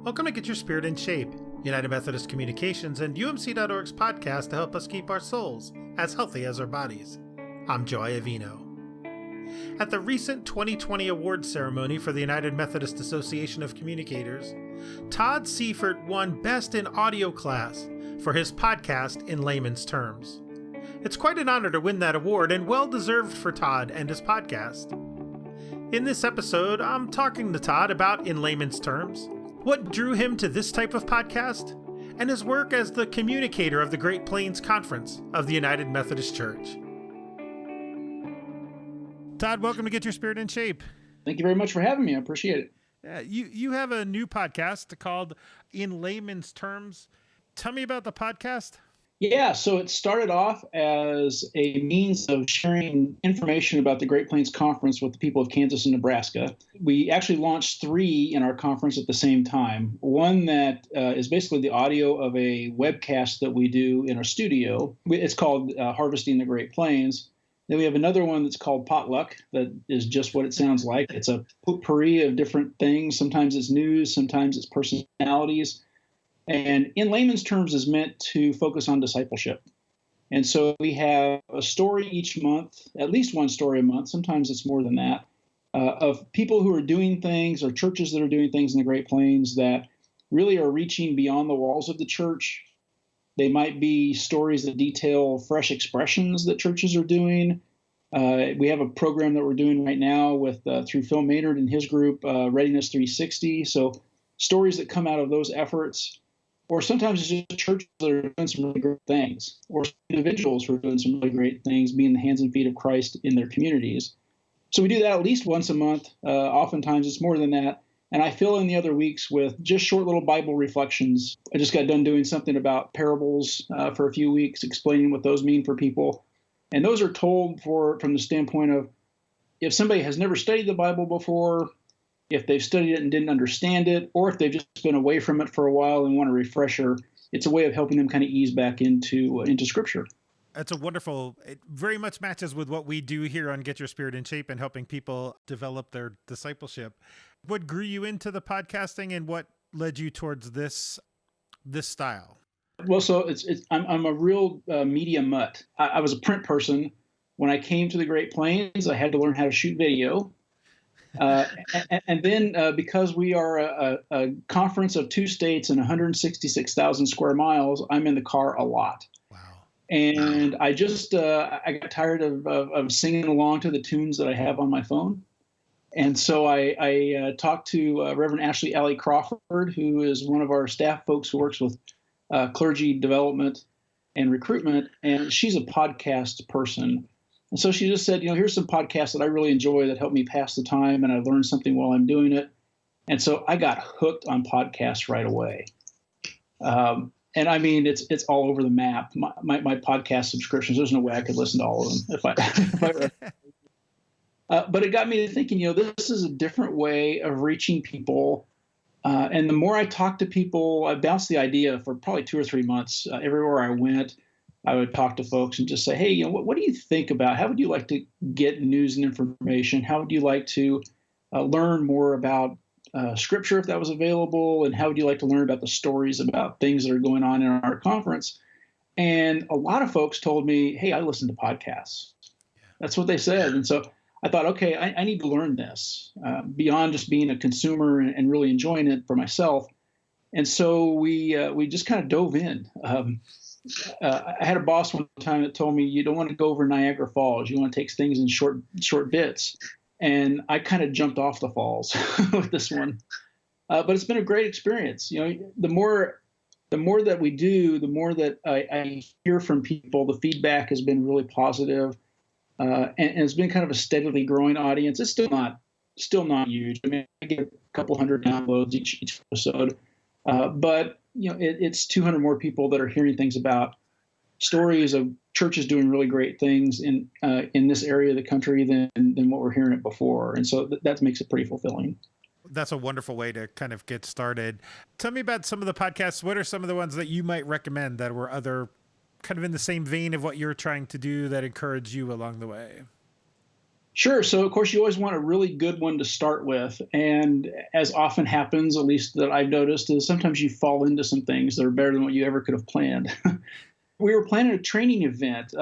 Welcome to Get Your Spirit in Shape, United Methodist Communications and UMC.org's podcast to help us keep our souls as healthy as our bodies. I'm Joy Avino. At the recent 2020 awards ceremony for the United Methodist Association of Communicators, Todd Seifert won Best in Audio Class for his podcast In Layman's Terms. It's quite an honor to win that award and well-deserved for Todd and his podcast. In this episode, I'm talking to Todd about In Layman's Terms, what drew him to this type of podcast, and his work as the communicator of the Great Plains Conference of the United Methodist Church. Todd, welcome to Get Your Spirit in Shape. Thank you very much for having me. I appreciate it. You have a new podcast called In Layman's Terms. Tell me about the podcast. Yeah, so it started off as a means of sharing information about the Great Plains Conference with the people of Kansas and Nebraska. We actually launched 3 in our conference at the same time. One that is basically the audio of a webcast that we do in our studio. It's called Harvesting the Great Plains. Then we have another one that's called Potluck that is just what it sounds like. It's a potpourri of different things. Sometimes it's news, sometimes it's personalities. And In Layman's Terms is meant to focus on discipleship. And so we have a story each month, at least one story a month, sometimes it's more than that, of people who are doing things or churches that are doing things in the Great Plains that really are reaching beyond the walls of the church. They might be stories that detail fresh expressions that churches are doing. We have a program that we're doing right now with through Phil Maynard and his group, Readiness 360. So stories that come out of those efforts. Or sometimes it's just churches that are doing some really great things, or individuals who are doing some really great things, being the hands and feet of Christ in their communities. So we do that at least once a month. Oftentimes it's more than that. And I fill in the other weeks with just short little Bible reflections. I just got done doing something about parables for a few weeks, explaining what those mean for people. And those are told from the standpoint of if somebody has never studied the Bible before, if they've studied it and didn't understand it, or if they've just been away from it for a while and want a refresher, it's a way of helping them kind of ease back into Scripture. That's it very much matches with what we do here on Get Your Spirit in Shape and helping people develop their discipleship. What grew you into the podcasting and what led you towards this style? Well, so I'm a real media mutt. I was a print person. When I came to the Great Plains, I had to learn how to shoot video. And then because we are a conference of 2 states and 166,000 square miles, I'm in the car a lot. Wow. And I just I got tired of singing along to the tunes that I have on my phone. And so I talked to Reverend Ashley Alley Crawford, who is one of our staff folks who works with clergy development and recruitment. And she's a podcast person. And so she just said, here's some podcasts that I really enjoy that help me pass the time, and I learned something while I'm doing it. And so I got hooked on podcasts right away. And I mean, it's all over the map. My podcast subscriptions, there's no way I could listen to all of them if I but it got me to thinking, this is a different way of reaching people. And the more I talked to people, I bounced the idea for probably 2 or 3 months. Everywhere I went, I would talk to folks and just say, hey, what do you think about? How would you like to get news and information? How would you like to learn more about Scripture if that was available? And how would you like to learn about the stories about things that are going on in our conference? And a lot of folks told me, hey, I listen to podcasts. That's what they said. And so I thought, okay, I need to learn this beyond just being a consumer and really enjoying it for myself. And so we just kind of dove in. I had a boss one time that told me, you don't want to go over Niagara Falls. You want to take things in short bits. And I kind of jumped off the falls with this one. But it's been a great experience. The more that we do, the more that I hear from people, the feedback has been really positive. And it's been kind of a steadily growing audience. It's still not huge. I mean, I get a couple hundred downloads each episode. But it's 200 more people that are hearing things about stories of churches doing really great things in this area of the country than what we're hearing it before. And so that makes it pretty fulfilling. That's a wonderful way to kind of get started. Tell me about some of the podcasts. What are some of the ones that you might recommend that were other kind of in the same vein of what you're trying to do that encourage you along the way? Sure. So, of course, you always want a really good one to start with. And as often happens, at least that I've noticed, is sometimes you fall into some things that are better than what you ever could have planned. We were planning a training event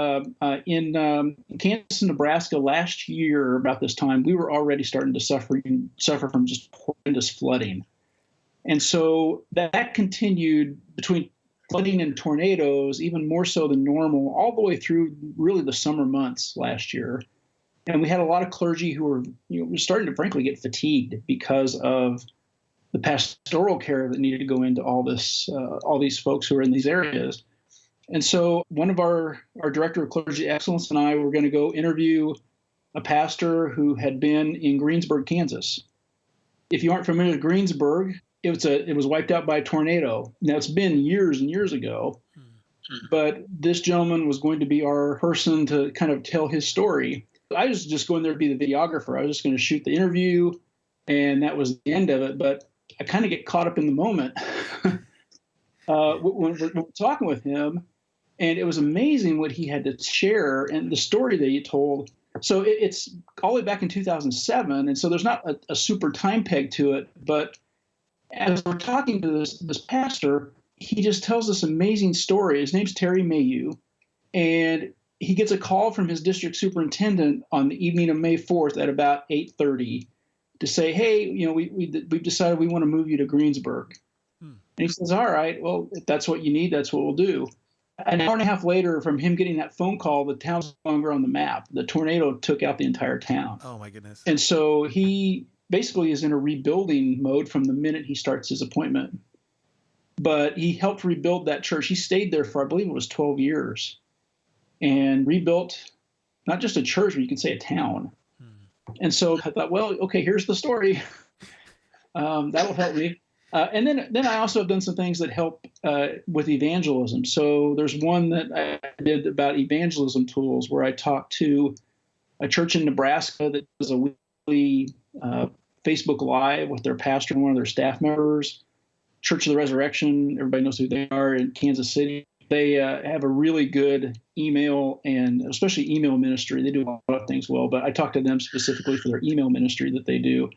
in Kansas and Nebraska last year about this time. We were already starting to suffer from just horrendous flooding. And so that continued between flooding and tornadoes, even more so than normal, all the way through really the summer months last year. And we had a lot of clergy who were, starting to frankly get fatigued because of the pastoral care that needed to go into all these folks who are in these areas. And so one of our director of clergy excellence and I were going to go interview a pastor who had been in Greensburg, Kansas. If you aren't familiar with Greensburg, it was wiped out by a tornado. Now, it's been years and years ago, but this gentleman was going to be our person to kind of tell his story. I was just going there to be the videographer. I was just going to shoot the interview, and that was the end of it. But I kind of get caught up in the moment when we're talking with him, and it was amazing what he had to share and the story that he told. So it's all the way back in 2007, and so there's not a super time peg to it. But as we're talking to this pastor, he just tells this amazing story. His name's Terry Mayu, and he gets a call from his district superintendent on the evening of May 4th at about 8:30 to say, hey, we've decided we want to move you to Greensburg. And he says, all right, well, if that's what you need, that's what we'll do. An hour and a half later from him getting that phone call, the town's no longer on the map. The tornado took out the entire town. Oh, my goodness. And so he basically is in a rebuilding mode from the minute he starts his appointment. But he helped rebuild that church. He stayed there for, I believe it was 12 years. And rebuilt not just a church, but you can say a town. And so I thought, well, okay, here's the story. That'll help me. And then I also have done some things that help with evangelism. So there's one that I did about evangelism tools where I talked to a church in Nebraska that does a weekly Facebook Live with their pastor and one of their staff members. Church of the Resurrection, everybody knows who they are in Kansas City. They have a really good email and especially email ministry. They do a lot of things well, but I talked to them specifically for their email ministry that they do.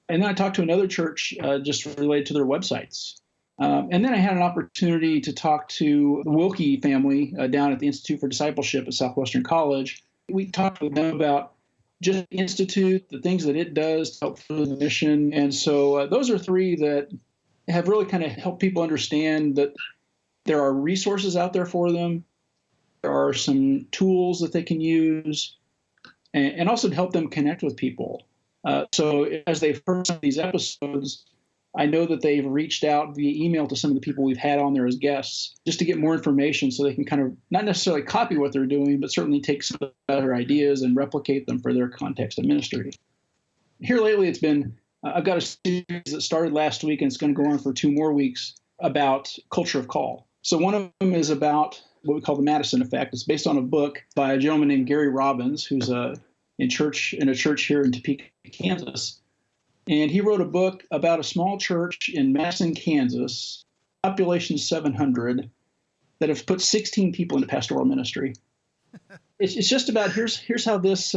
And then I talked to another church just related to their websites. And then I had an opportunity to talk to the Wilkie family down at the Institute for Discipleship at Southwestern College. We talked with them about just the Institute, the things that it does to help further the mission. And so those are three that have really kind of helped people understand that there are resources out there for them. There are some tools that they can use and also to help them connect with people. So as they've heard some of these episodes, I know that they've reached out via email to some of the people we've had on there as guests just to get more information so they can kind of not necessarily copy what they're doing, but certainly take some of their ideas and replicate them for their context of ministry. Here lately, it's been, I've got a series that started last week and it's going to go on for 2 more weeks about culture of call. So one of them is about what we call the Madison effect. It's based on a book by a gentleman named Gary Robbins, who's in a church here in Topeka, Kansas. And he wrote a book about a small church in Madison, Kansas, population 700, that have put 16 people into pastoral ministry. It's just about here's how this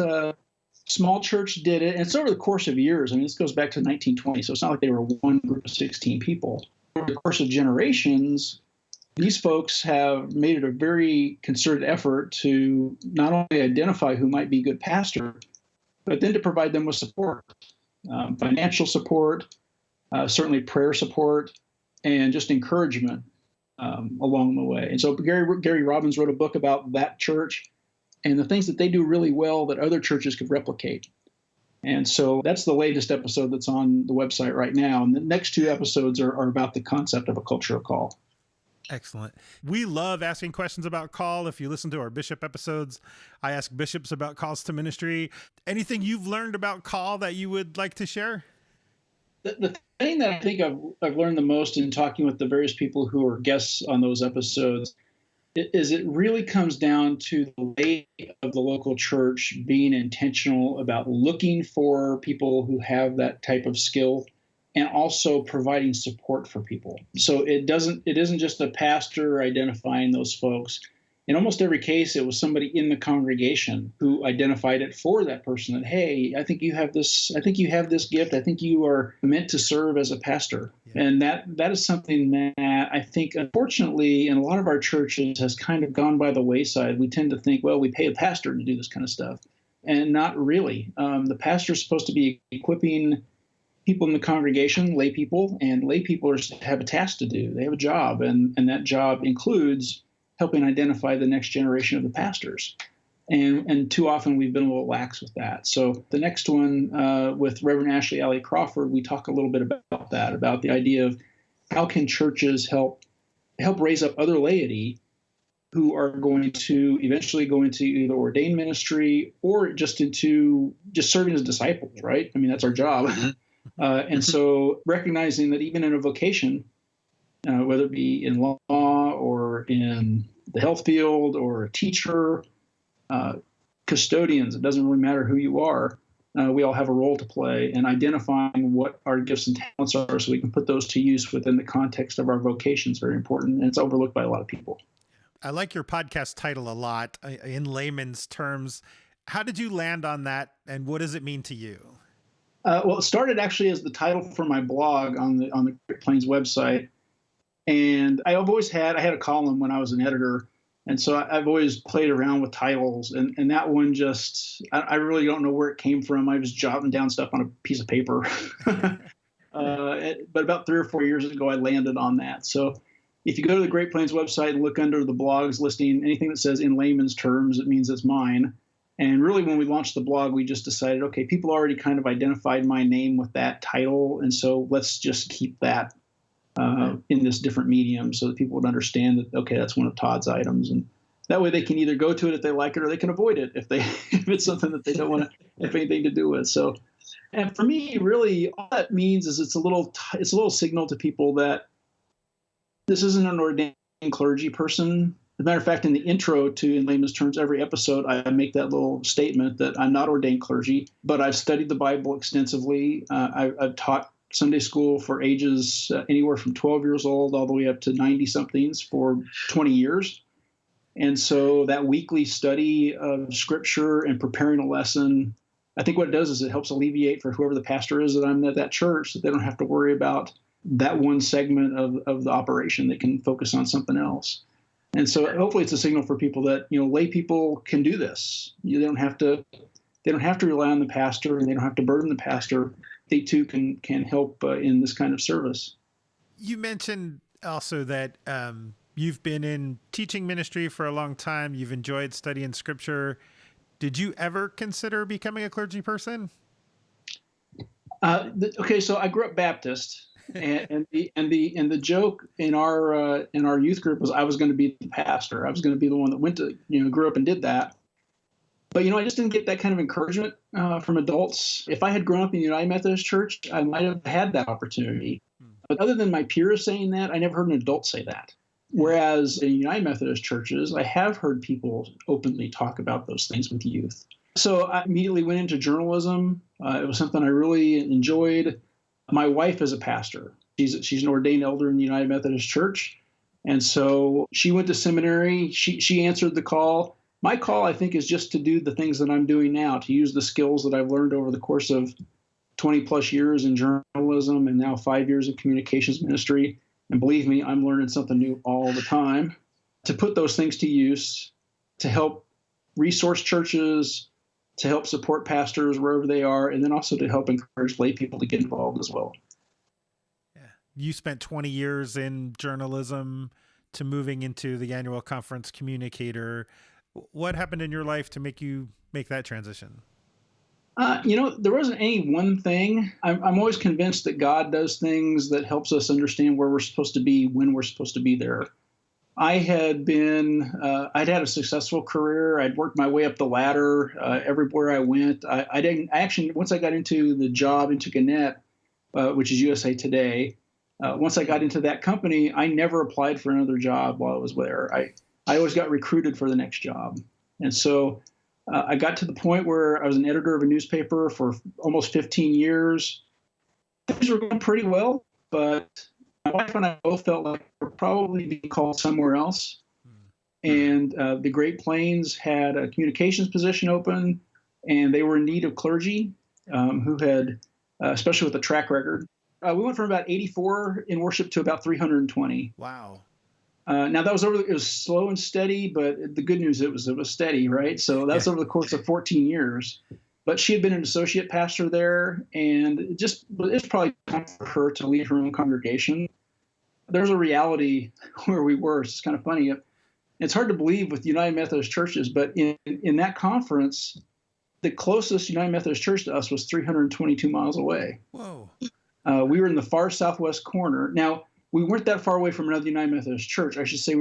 small church did it. And it's over the course of years. I mean, this goes back to 1920, so it's not like they were one group of 16 people. Over the course of generations, these folks have made it a very concerted effort to not only identify who might be good pastor, but then to provide them with support, financial support, certainly prayer support, and just encouragement along the way. And so Gary Robbins wrote a book about that church and the things that they do really well that other churches could replicate. And so that's the latest episode that's on the website right now. And the next 2 episodes are about the concept of a culture of call. Excellent. We love asking questions about call. If you listen to our bishop episodes, I ask bishops about calls to ministry. Anything you've learned about call that you would like to share? The thing that I think I've learned the most in talking with the various people who are guests on those episodes is it really comes down to the way of the local church being intentional about looking for people who have that type of skill and also providing support for people. So it isn't just a pastor identifying those folks. In almost every case, it was somebody in the congregation who identified it for that person that, hey, I think you have this gift. I think you are meant to serve as a pastor. Yeah. And that is something that I think, unfortunately, in a lot of our churches has kind of gone by the wayside. We tend to think, well, we pay a pastor to do this kind of stuff. And not really. The pastor is supposed to be equipping people in the congregation, lay people, and lay people have a task to do. They have a job, and that job includes helping identify the next generation of the pastors. And too often we've been a little lax with that. So the next one with Reverend Ashley Alley Crawford, we talk a little bit about that, about the idea of how can churches help raise up other laity who are going to eventually go into either ordained ministry or just serving as disciples, right? I mean, that's our job. And so recognizing that even in a vocation, whether it be in law or in the health field or a teacher, custodians, it doesn't really matter who you are. We all have a role to play, and identifying what our gifts and talents are so we can put those to use within the context of our vocation is very important, and it's overlooked by a lot of people. I like your podcast title a lot. In layman's terms, how did you land on that, and what does it mean to you? Well, it started actually as the title for my blog on the Great Plains website. And I had a column when I was an editor. And so I've always played around with titles. And that one I really don't know where it came from. I was jotting down stuff on a piece of paper. But about 3 or 4 years ago, I landed on that. So if you go to the Great Plains website and look under the blogs listing, anything that says in layman's terms, it means it's mine. And really, when we launched the blog, we just decided, okay, people already kind of identified my name with that title. And so let's just keep that in this different medium so that people would understand that, okay, that's one of Todd's items. And that way they can either go to it if they like it or they can avoid it if it's something that they don't want to have anything to do with. So, and for me, really, all that means is it's a little signal to people that this isn't an ordained clergy person. As a matter of fact, in the intro to In Layman's Terms, every episode, I make that little statement that I'm not ordained clergy, but I've studied the Bible extensively. I've taught Sunday school for ages anywhere from 12 years old all the way up to 90-somethings for 20 years. And so that weekly study of Scripture and preparing a lesson, I think what it does is it helps alleviate for whoever the pastor is that I'm at that church, that they don't have to worry about that one segment of the operation. They can focus on something else. And so hopefully it's a signal for people that, lay people can do this. They don't have to rely on the pastor, and they don't have to burden the pastor. They too can help in this kind of service. You mentioned also that you've been in teaching ministry for a long time. You've enjoyed studying Scripture. Did you ever consider becoming a clergy person? Okay, so I grew up Baptist. And the joke in our youth group was I was going to be the pastor. I was going to be the one that went to grew up and did that. But I just didn't get that kind of encouragement from adults. If I had grown up in the United Methodist Church, I might have had that opportunity. But other than my peers saying that, I never heard an adult say that. Whereas in United Methodist churches, I have heard people openly talk about those things with youth. So I immediately went into journalism. It was something I really enjoyed. My wife is a pastor. She's an ordained elder in the United Methodist Church. And so she went to seminary. She answered the call. My call, I think, is just to do the things that I'm doing now, to use the skills that I've learned over the course of 20 plus years in journalism and now 5 years of communications ministry. And believe me, I'm learning something new all the time, to put those things to use, to help resource churches, to help support pastors wherever they are, and then also to help encourage lay people to get involved as well. Yeah. You spent 20 years in journalism to moving into the annual conference Communicator. What happened in your life to make you make that transition? There wasn't any one thing. I'm always convinced that God does things that helps us understand where we're supposed to be when we're supposed to be there. I'd had a successful career. I'd worked my way up the ladder everywhere I went. Once I got into the job into Gannett, which is USA Today, once I got into that company, I never applied for another job while I was there. I always got recruited for the next job. And so I got to the point where I was an editor of a newspaper for almost 15 years. Things were going pretty well, but my wife and I both felt like we're probably being called somewhere else. And the Great Plains had a communications position open, and they were in need of clergy who had, especially with the track record. We went from about 84 in worship to about 320. Wow. Now that was it was slow and steady, but the good news, it was steady, right? So that's over the course of 14 years. But she had been an associate pastor there, and it's probably time for her to lead her own congregation. There's a reality where we were. It's kind of funny. It's hard to believe with United Methodist churches, but in that conference, the closest United Methodist church to us was 322 miles away. Whoa. We were in the far southwest corner. Now, we weren't that far away from another United Methodist church. I should say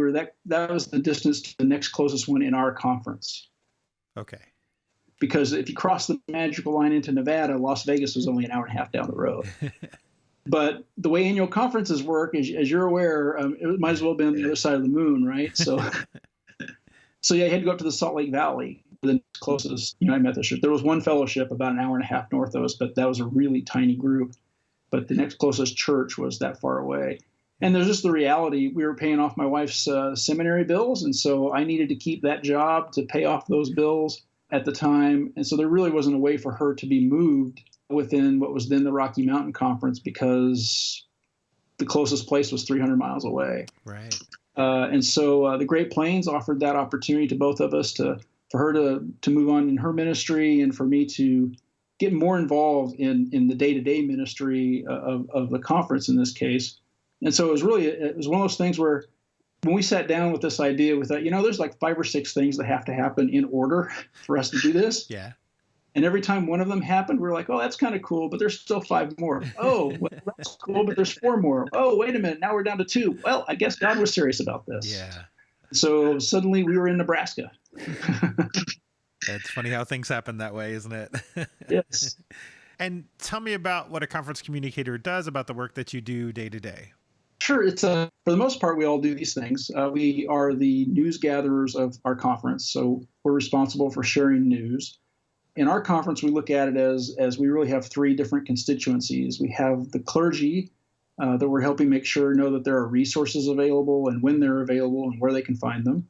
that was the distance to the next closest one in our conference. Okay. Because if you cross the magical line into Nevada, Las Vegas was only an hour and a half down the road. But the way annual conferences work, as you're aware, it might as well have been the other side of the moon, right? So, you had to go up to the Salt Lake Valley, the closest United Methodist church. There was one fellowship about an hour and a half north of us, but that was a really tiny group. But the next closest church was that far away. And there's just the reality. We were paying off my wife's seminary bills, and so I needed to keep that job to pay off those bills at the time. And so there really wasn't a way for her to be moved within what was then the Rocky Mountain Conference, because the closest place was 300 miles away. Right. And so the Great Plains offered that opportunity to both of us for her to move on in her ministry, and for me to get more involved in the day-to-day ministry of the conference in this case. And so it was one of those things where when we sat down with this idea, we thought, there's like 5 or 6 things that have to happen in order for us to do this. Yeah. And every time one of them happened, we were like, oh, that's kind of cool, but there's still 5 more. Oh, well, that's cool, but there's 4 more. Oh, wait a minute, now we're down to 2. Well, I guess God was serious about this. Yeah. So suddenly we were in Nebraska. It's funny how things happen that way, isn't it? Yes. And tell me about what a conference communicator does, about the work that you do day to day. Sure. It's for the most part, we all do these things. We are the news gatherers of our conference, so we're responsible for sharing news. In our conference, we look at it as we really have 3 different constituencies. We have the clergy that we're helping make sure know that there are resources available and when they're available and where they can find them.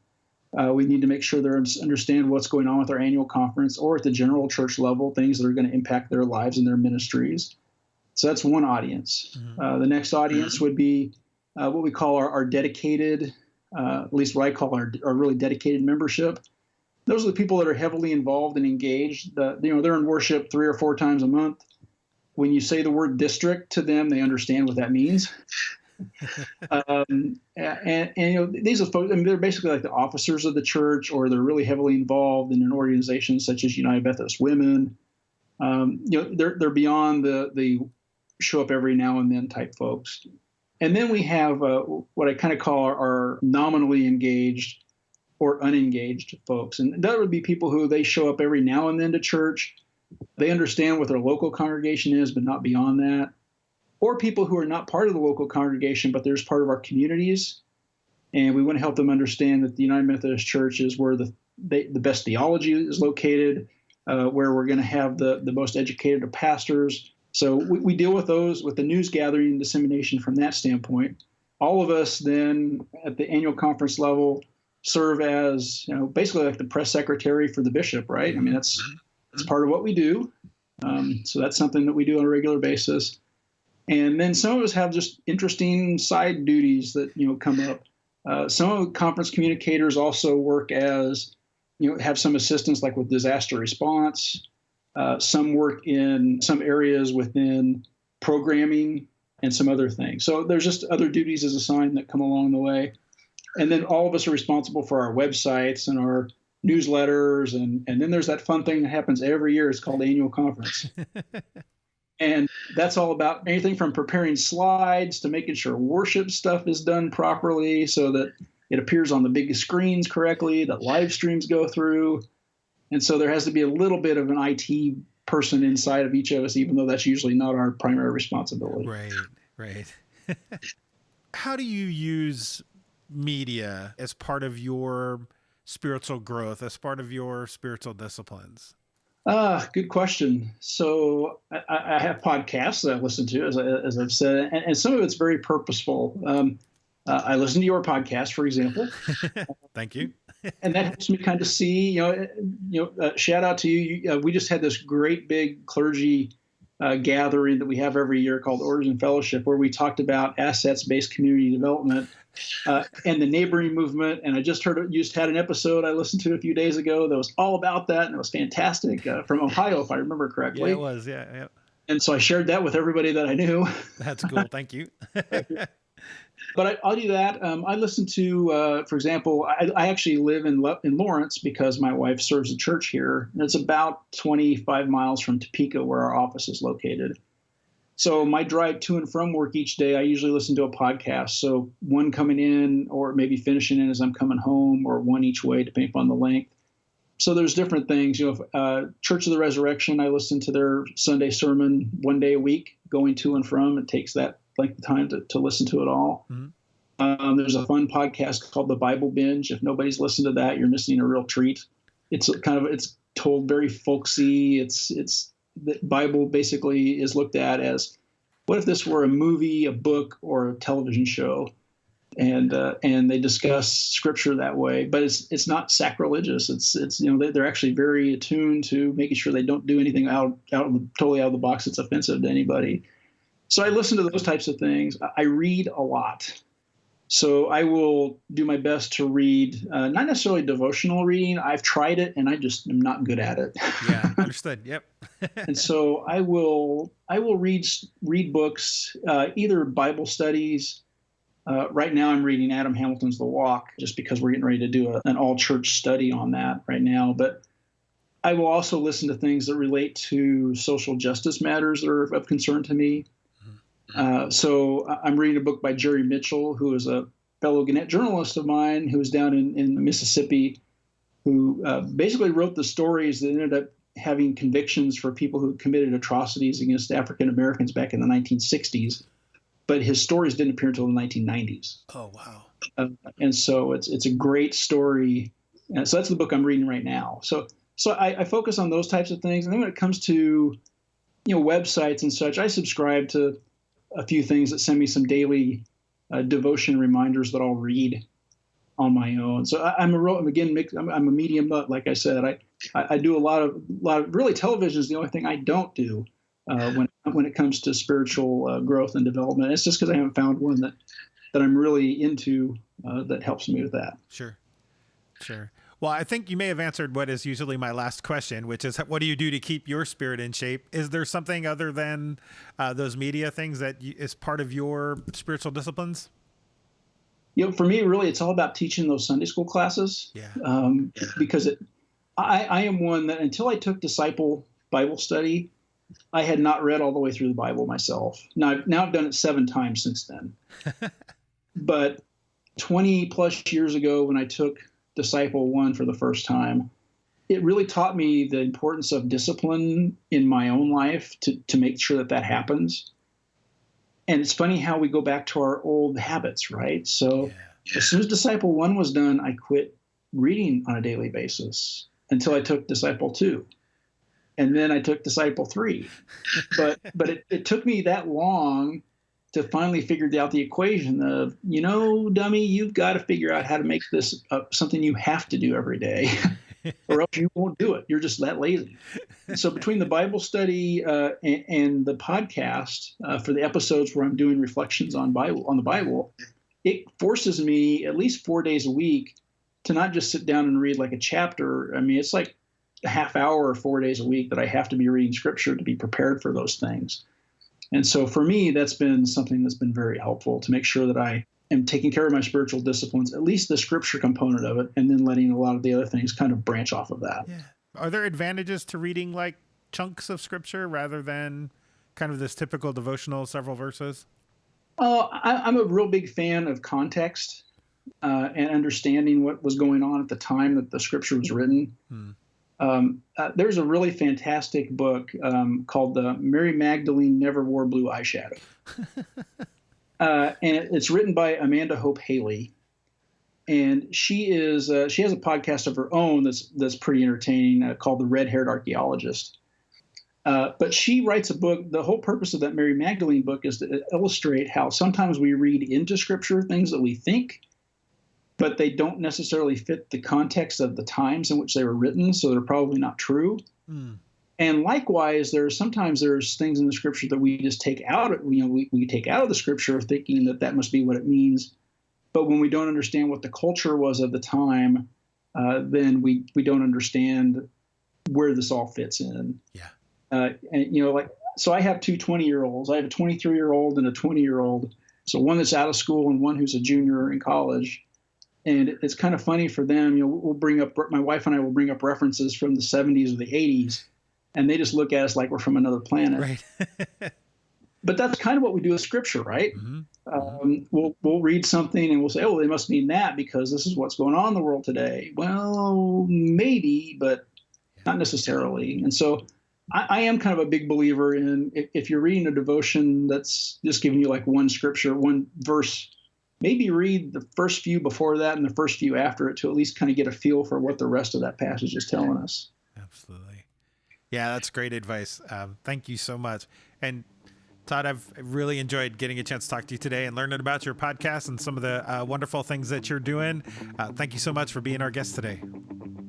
We need to make sure they understand what's going on with our annual conference, or at the general church level, things that are going to impact their lives and their ministries. So that's one audience. Mm-hmm. The next audience would be what we call our dedicated, at least what I call our really dedicated membership. Those are the people that are heavily involved and engaged. They're in worship 3 or 4 times a month. When you say the word district to them, they understand what that means. These are folks, they're basically like the officers of the church, or they're really heavily involved in an organization such as United Methodist Women. They're beyond the show up every now and then type folks. And then we have what I kind of call our nominally engaged or unengaged folks. And that would be people who they show up every now and then to church. They understand what their local congregation is, but not beyond that. Or people who are not part of the local congregation, but they're part of our communities. And we want to help them understand that the United Methodist Church is where the best theology is located, where we're going to have the most educated of pastors. So we deal with those, with the news gathering and dissemination from that standpoint. All of us then at the annual conference level serve as, basically like the press secretary for the bishop, right? I mean, that's part of what we do. So that's something that we do on a regular basis. And then some of us have just interesting side duties that, come up. Some of the conference communicators also work as, have some assistance like with disaster response. Some work in some areas within programming and some other things. So there's just other duties as assigned that come along the way. And then all of us are responsible for our websites and our newsletters. And then there's that fun thing that happens every year. It's called annual conference. And that's all about anything from preparing slides to making sure worship stuff is done properly so that it appears on the big screens correctly, that live streams go through. And so there has to be a little bit of an IT person inside of each of us, even though that's usually not our primary responsibility. Right. How do you use media as part of your spiritual growth, as part of your spiritual disciplines? Good question. So I have podcasts that I listen to, as I've said, and some of it's very purposeful. I listen to your podcast, for example. Thank you. And that helps me kind of see, shout out to you. We just had this great big clergy gathering that we have every year called Orders and Fellowship, where we talked about assets-based community development and the neighboring movement. And I just heard you just had an episode I listened to a few days ago that was all about that, and it was fantastic, from Ohio, if I remember correctly. Yeah, it was. Yeah. And so I shared that with everybody that I knew. That's cool. Thank you. But I'll do that. I listen to, for example, I actually live in Lawrence because my wife serves a church here. And it's about 25 miles from Topeka, where our office is located. So my drive to and from work each day, I usually listen to a podcast. So one coming in or maybe finishing in as I'm coming home, or one each way, depending upon the length. So there's different things. Church of the Resurrection, I listen to their Sunday sermon one day a week, going to and from. It takes that length of time to listen to it all. Mm-hmm. There's a fun podcast called The Bible Binge. If nobody's listened to that, you're missing a real treat. It's told very folksy. The Bible basically is looked at as, what if this were a movie, a book, or a television show? And they discuss scripture that way, but it's not sacrilegious. They're actually very attuned to making sure they don't do anything totally out of the box that's offensive to anybody. So I listen to those types of things. I read a lot. So I will do my best to read, not necessarily devotional reading. I've tried it and I just am not good at it. Yeah, understood. Yep. And so I will read books, either Bible studies. Right now I'm reading Adam Hamilton's The Walk, just because we're getting ready to do an all-church study on that right now. But I will also listen to things that relate to social justice matters that are of concern to me. So I'm reading a book by Jerry Mitchell, who is a fellow Gannett journalist of mine, who is down in Mississippi, who basically wrote the stories that ended up having convictions for people who committed atrocities against African Americans back in the 1960s. But his stories didn't appear until the 1990s. Oh, wow. And so it's a great story. And so that's the book I'm reading right now. So I focus on those types of things. And then when it comes to, websites and such, I subscribe to a few things that send me some daily devotion reminders that I'll read on my own. So I'm a medium nut, like I said. I do a lot of really, television is the only thing I don't do when it comes to spiritual growth and development. It's just because I haven't found one that I'm really into that helps me with that. Sure. Well, I think you may have answered what is usually my last question, which is, what do you do to keep your spirit in shape? Is there something other than those media things that is part of your spiritual disciplines? For me, really, it's all about teaching those Sunday school classes. Yeah. Because I am one that, until I took Disciple Bible Study, I had not read all the way through the Bible myself. Now I've done it 7 times since then. But 20 plus years ago, when I took Disciple 1 for the first time, it really taught me the importance of discipline in my own life to make sure that happens. And it's funny how we go back to our old habits, right? So As soon as Disciple 1 was done, I quit reading on a daily basis until I took Disciple 2. And then I took Disciple 3. But it took me that long to finally figure out the equation of, dummy, you've got to figure out how to make this something you have to do every day, or else you won't do it. You're just that lazy. So between the Bible study and the podcast for the episodes where I'm doing reflections on the Bible, it forces me at least 4 days a week to not just sit down and read like a chapter. I mean, it's like a half hour or 4 days a week that I have to be reading scripture to be prepared for those things. And so for me, that's been something that's been very helpful to make sure that I am taking care of my spiritual disciplines, at least the scripture component of it, and then letting a lot of the other things kind of branch off of that. Yeah. Are there advantages to reading like chunks of scripture rather than kind of this typical devotional, several verses? I'm a real big fan of context and understanding what was going on at the time that the scripture was written. There's a really fantastic book called Mary Magdalene Never Wore Blue Eyeshadow. And it's written by Amanda Hope Haley. And she has a podcast of her own that's pretty entertaining called The Red-Haired Archaeologist. But she writes a book. The whole purpose of that Mary Magdalene book is to illustrate how sometimes we read into scripture things that we think but they don't necessarily fit the context of the times in which they were written, so they're probably not true. Mm. And likewise, there's things in the scripture that we just take out. We take out of the scripture thinking that must be what it means. But when we don't understand what the culture was of the time, then we don't understand where this all fits in. Yeah. So I have two 20-year-olds. I have a 23-year-old and a 20-year-old. So one that's out of school and one who's a junior in college. And it's kind of funny for them. My wife and I will bring up references from the 70s or the 80s, and they just look at us like we're from another planet. Right. But that's kind of what we do with scripture, right? Mm-hmm. We'll read something and we'll say, oh, they must mean that because this is what's going on in the world today. Well, maybe, but not necessarily. And so I am kind of a big believer in if you're reading a devotion that's just giving you like one scripture, one verse, maybe read the first few before that and the first few after it to at least kind of get a feel for what the rest of that passage is telling us. Absolutely. Yeah, that's great advice. Thank you so much. And Todd, I've really enjoyed getting a chance to talk to you today and learning about your podcast and some of the wonderful things that you're doing. Thank you so much for being our guest today.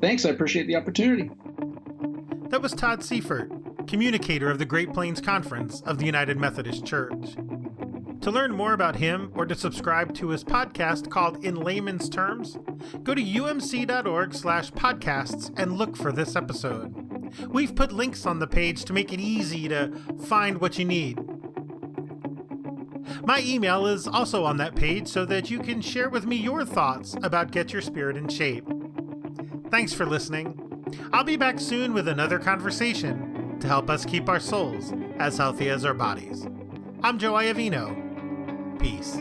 Thanks. I appreciate the opportunity. That was Todd Seifert, communicator of the Great Plains Conference of the United Methodist Church. To learn more about him or to subscribe to his podcast called In Layman's Terms, go to umc.org/podcasts and look for this episode. We've put links on the page to make it easy to find what you need. My email is also on that page so that you can share with me your thoughts about Get Your Spirit in Shape. Thanks for listening. I'll be back soon with another conversation to help us keep our souls as healthy as our bodies. I'm Joe Iavino. Peace.